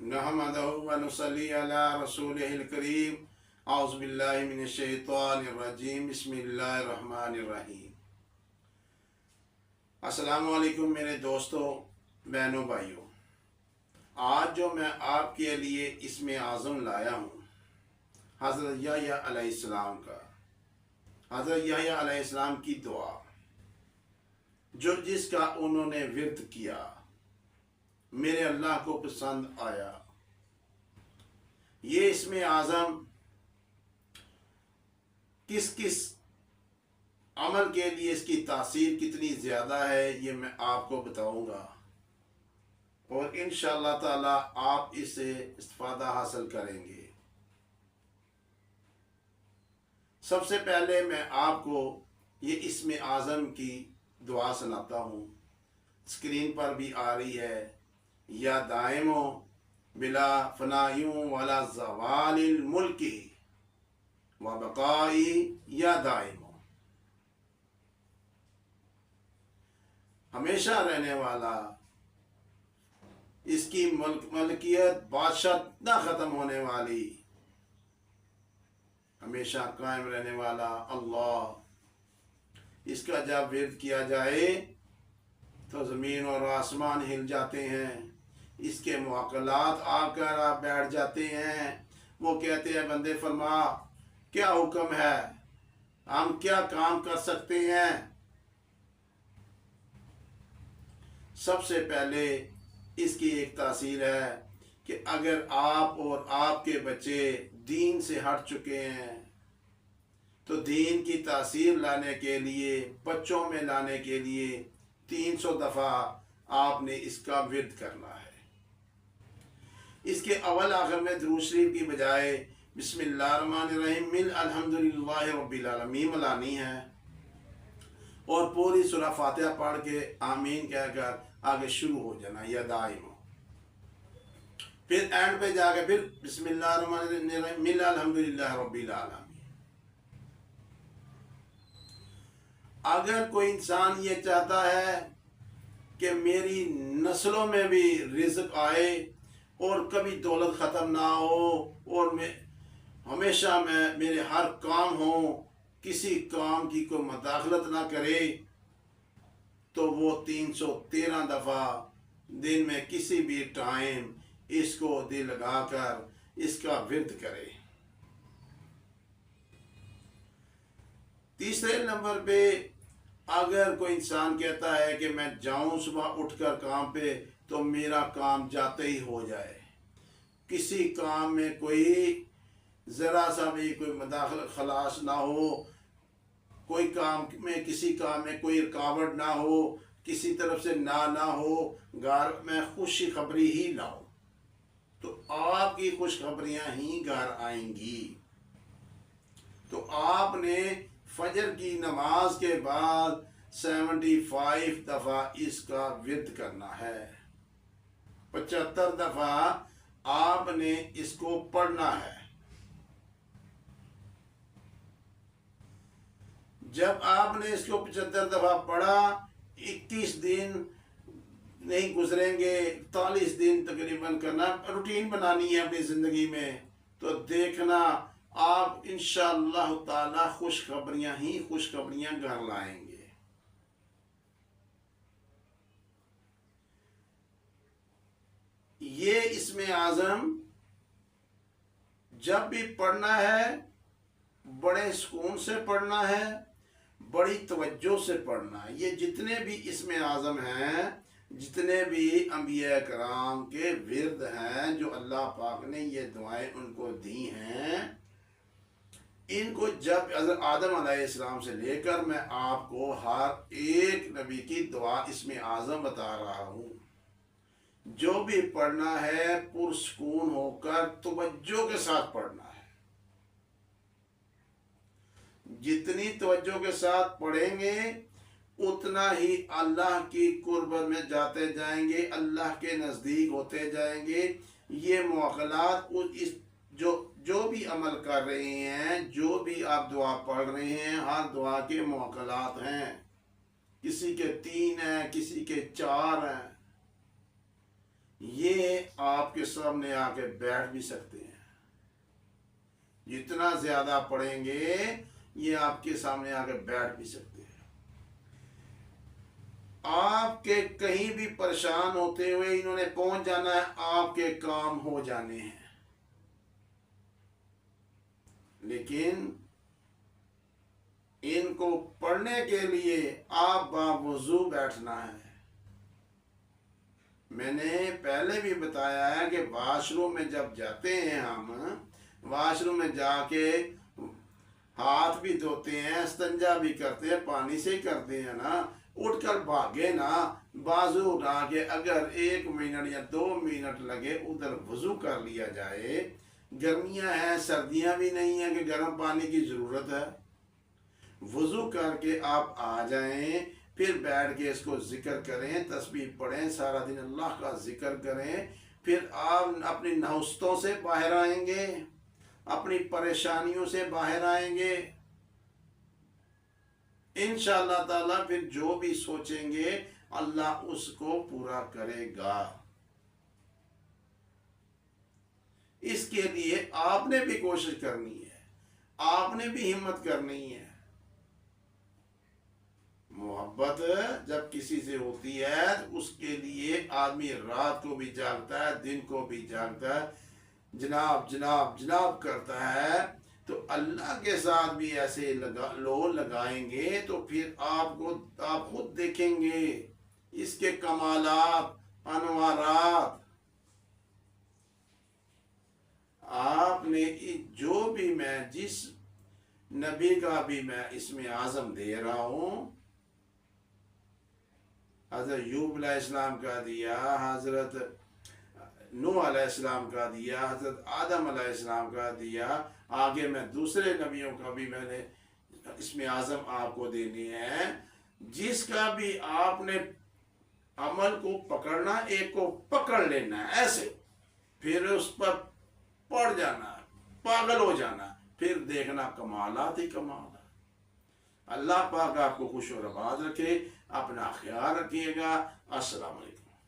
नहमदहु व नुसल्ली अला रसूलिहिल करीम। औज़ु बिल्लाहि मिनश शैतानिर रजीम। बिस्मिल्लाहिर रहमानिर रहीम। अस्सलामु अलैकुम मेरे दोस्तों, बहनों, भाइयों। आज जो मैं आपके लिए इसमें आज़म लाया हूँ हज़रत यहया अलैहिस्सलाम का, हज़रत यहया अलैहिस्सलाम की दुआ जो जिसका उन्होंने विर्द किया, मेरे अल्लाह को पसंद आया। ये इसमें आज़म किस किस अमल के लिए इसकी तासीर कितनी ज़्यादा है ये मैं आपको बताऊंगा, और इंशाअल्लाह ताला आप इससे इस्तिफादा हासिल करेंगे। सबसे पहले मैं आपको ये इसमें आज़म की दुआ सुनाता हूँ। स्क्रीन पर भी आ रही है। या दाइमो बिला फनायूं वाला ज़वालिल मुल्की व बकाई या दाइमो, हमेशा रहने वाला, इसकी मलकियत बादशाह ना ख़त्म होने वाली, हमेशा कायम रहने वाला अल्लाह। इसका जब विर्द किया जाए तो ज़मीन और आसमान हिल जाते हैं, इसके मुआक़लात आकर आप बैठ जाते हैं। वो कहते हैं, बंदे फरमा क्या हुक्म है, हम क्या काम कर सकते हैं। सबसे पहले इसकी एक तासीर है कि अगर आप और आपके बच्चे दीन से हट चुके हैं तो दीन की तासीर लाने के लिए, बच्चों में लाने के लिए 300 दफ़ा आपने इसका विर्द करना है। इसके अव्वल आखिर में दुरूद शरीफ की बजाय बिस्मिल्लाहिर्रहमानिर्रहीम मिल अल्हम्दुलिल्लाहि रब्बिल आलमीन मिलानी है, और पूरी सूरह फातिहा पढ़ के आमीन कहकर आगे शुरू हो जाना या दाइम। फिर एंड पे जाके फिर बिस्मिल्लाहिर्रहमानिर्रहीम मिल अल्हम्दुलिल्लाहि रब्बिल आलमीन। अगर कोई इंसान ये चाहता है कि मेरी नस्लों में भी रिज़्क आए और कभी दौलत ख़त्म ना हो और मैं हमेशा मेरे हर काम हो, किसी काम की कोई मदाखलत ना करे, तो वो 313 दफ़ा दिन में किसी भी टाइम इसको दिल लगाकर इसका विर्द करे। तीसरे नंबर पे अगर कोई इंसान कहता है कि मैं जाऊं सुबह उठकर काम पे तो मेरा काम जाते ही हो जाए, किसी काम में कोई ज़रा सा भी कोई मदाखल खलास ना हो, कोई काम में किसी काम में कोई रुकावट ना हो, किसी तरफ से ना हो, घर में खुशखबरी ही लाओ, तो आपकी खुशखबरियाँ ही घर आएंगी। तो आपने फजर की नमाज के बाद 75 दफ़ा इसका विर्द करना है। 75 दफ़ा आपने इसको पढ़ना है। जब आपने इसको 75 दफ़ा पढ़ा, 21 दिन नहीं गुजरेंगे, 41 दिन तकरीबन करना, रूटीन बनानी है अपनी ज़िंदगी में, तो देखना आप इंशाअल्लाह ताला खुशखबरियाँ ही खुशखबरियाँ घर लाएंगे। ये इसमें आज़म जब भी पढ़ना है बड़े सुकून से पढ़ना है, बड़ी तवज्जो से पढ़ना है। ये जितने भी इसमें आज़म हैं, जितने भी अंबिया कराम के विर्द हैं जो अल्लाह पाक ने ये दुआएं उनको दी हैं, इनको जब हज़रत आदम अलैहिस्सलाम से लेकर मैं आपको हर एक नबी की दुआ इसमें आज़म बता रहा हूँ। जो भी पढ़ना है पुरसुकून होकर तवज्जो के साथ पढ़ना है। जितनी तवज्जो के साथ पढ़ेंगे उतना ही अल्लाह की कुर्बत में जाते जाएंगे, अल्लाह के नज़दीक होते जाएंगे। ये मुआक़लात इस जो भी अमल कर रहे हैं, जो भी आप दुआ पढ़ रहे हैं, हर दुआ के मुआक़लात हैं। किसी के 3 हैं, किसी के 4 हैं। یہ آپ کے سامنے آ کے بیٹھ بھی سکتے ہیں، جتنا زیادہ پڑھیں گے یہ آپ کے سامنے آ کے بیٹھ بھی سکتے ہیں۔ آپ کے کہیں بھی پریشان ہوتے ہوئے انہوں نے پہنچ جانا ہے، آپ کے کام ہو جانے ہیں، لیکن ان کو پڑھنے کے لیے آپ باوضو بیٹھنا ہے۔ میں نے پہلے بھی بتایا ہے کہ واش روم میں جب جاتے ہیں ہم، واش روم میں جا کے ہاتھ بھی دھوتے ہیں، استنجا بھی کرتے ہیں، پانی سے ہی کرتے ہیں نا، اٹھ کر بھاگے نا، بازو اٹھا کے اگر 1 منٹ یا 2 منٹ لگے ادھر وضو کر لیا جائے۔ گرمیاں ہیں، سردیاں بھی نہیں ہیں کہ گرم پانی کی ضرورت ہے، وضو کر کے آپ آ جائیں، پھر بیٹھ کے اس کو ذکر کریں، تسبیح پڑھیں، سارا دن اللہ کا ذکر کریں، پھر آپ اپنی نحوستوں سے باہر آئیں گے، اپنی پریشانیوں سے باہر آئیں گے انشاءاللہ تعالیٰ۔ پھر جو بھی سوچیں گے اللہ اس کو پورا کرے گا۔ اس کے لیے آپ نے بھی کوشش کرنی ہے، آپ نے بھی ہمت کرنی ہے۔ محبت جب کسی سے ہوتی ہے تو اس کے لیے آدمی رات کو بھی جاگتا ہے، دن کو بھی جاگتا ہے، جناب جناب جناب کرتا ہے۔ تو اللہ کے ساتھ بھی ایسے لگائیں گے تو پھر آپ خود دیکھیں گے اس کے کمالات، انوارات۔ آپ نے جو بھی میں جس نبی کا بھی میں اسم اعظم دے رہا ہوں، حضرت ایوب علیہ السلام کا دیا، حضرت نوح علیہ السلام کا دیا، حضرت آدم علیہ السلام کا دیا، آگے میں دوسرے نبیوں کا بھی میں نے اسم اعظم آپ کو دینی ہے۔ جس کا بھی آپ نے عمل کو پکڑنا، ایک کو پکڑ لینا ہے ایسے، پھر اس پر پڑ جانا، پاگل ہو جانا، پھر دیکھنا کمالات ہی کمالات۔ اللہ پاک آپ کو خوش و آباد رکھے، اپنا خیال رکھیے گا۔ السلام علیکم۔